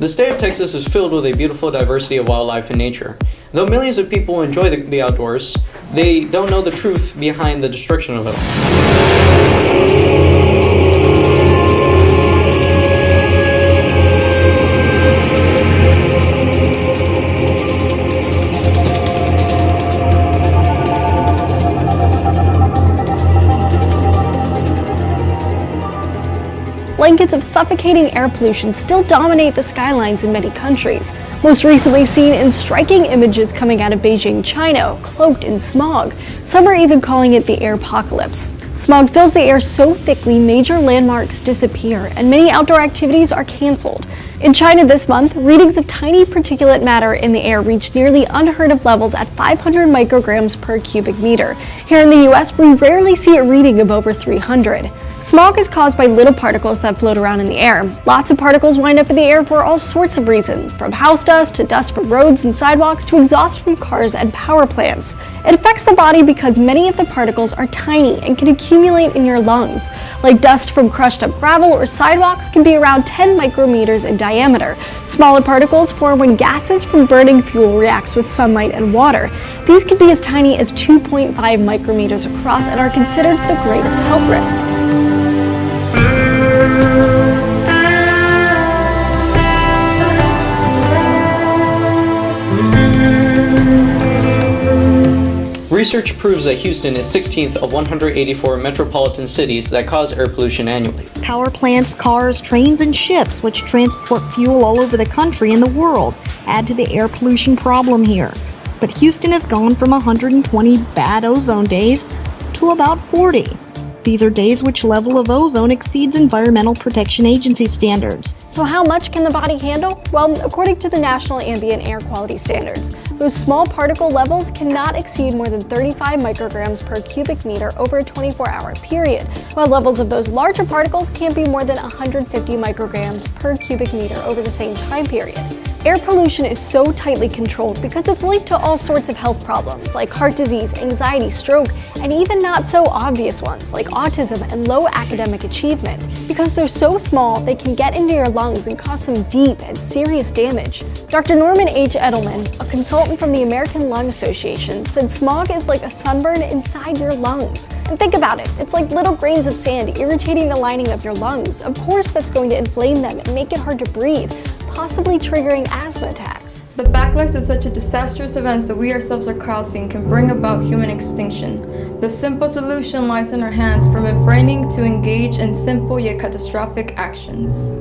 The state of Texas is filled with a beautiful diversity of wildlife and nature. Though millions of people enjoy the outdoors, they don't know the truth behind the destruction of it. Blankets of suffocating air pollution still dominate the skylines in many countries, most recently seen in striking images coming out of Beijing, China, cloaked in smog. Some are even calling it the air-pocalypse. Smog fills the air so thickly major landmarks disappear and many outdoor activities are canceled. In China this month, readings of tiny particulate matter in the air reached nearly unheard of levels at 500 micrograms per cubic meter. Here in the US, we rarely see a reading of over 300. Smog is caused by little particles that float around in the air. Lots of particles wind up in the air for all sorts of reasons, from house dust to dust from roads and sidewalks to exhaust from cars and power plants. It affects the body because many of the particles are tiny and can accumulate in your lungs. Like dust from crushed up gravel or sidewalks can be around 10 micrometers in diameter. Smaller particles form when gases from burning fuel reacts with sunlight and water. These can be as tiny as 2.5 micrometers across and are considered the greatest health risk. Research proves that Houston is 16th of 184 metropolitan cities that cause air pollution annually. Power plants, cars, trains, and ships, which transport fuel all over the country and the world, add to the air pollution problem here. But Houston has gone from 120 bad ozone days to about 40. These are days which level of ozone exceeds Environmental Protection Agency standards. So how much can the body handle? Well, according to the National Ambient Air Quality Standards, those small particle levels cannot exceed more than 35 micrograms per cubic meter over a 24-hour period, while levels of those larger particles can't be more than 150 micrograms per cubic meter over the same time period. Air pollution is so tightly controlled because it's linked to all sorts of health problems like heart disease, anxiety, stroke, and even not so obvious ones like autism and low academic achievement. Because they're so small, they can get into your lungs and cause some deep and serious damage. Dr. Norman H. Edelman, a consultant from the American Lung Association, said smog is like a sunburn inside your lungs. And think about it, it's like little grains of sand irritating the lining of your lungs. Of course that's going to inflame them and make it hard to breathe, possibly triggering asthma attacks. The backlash to such a disastrous events that we ourselves are causing can bring about human extinction. The simple solution lies in our hands from refraining to engage in simple yet catastrophic actions.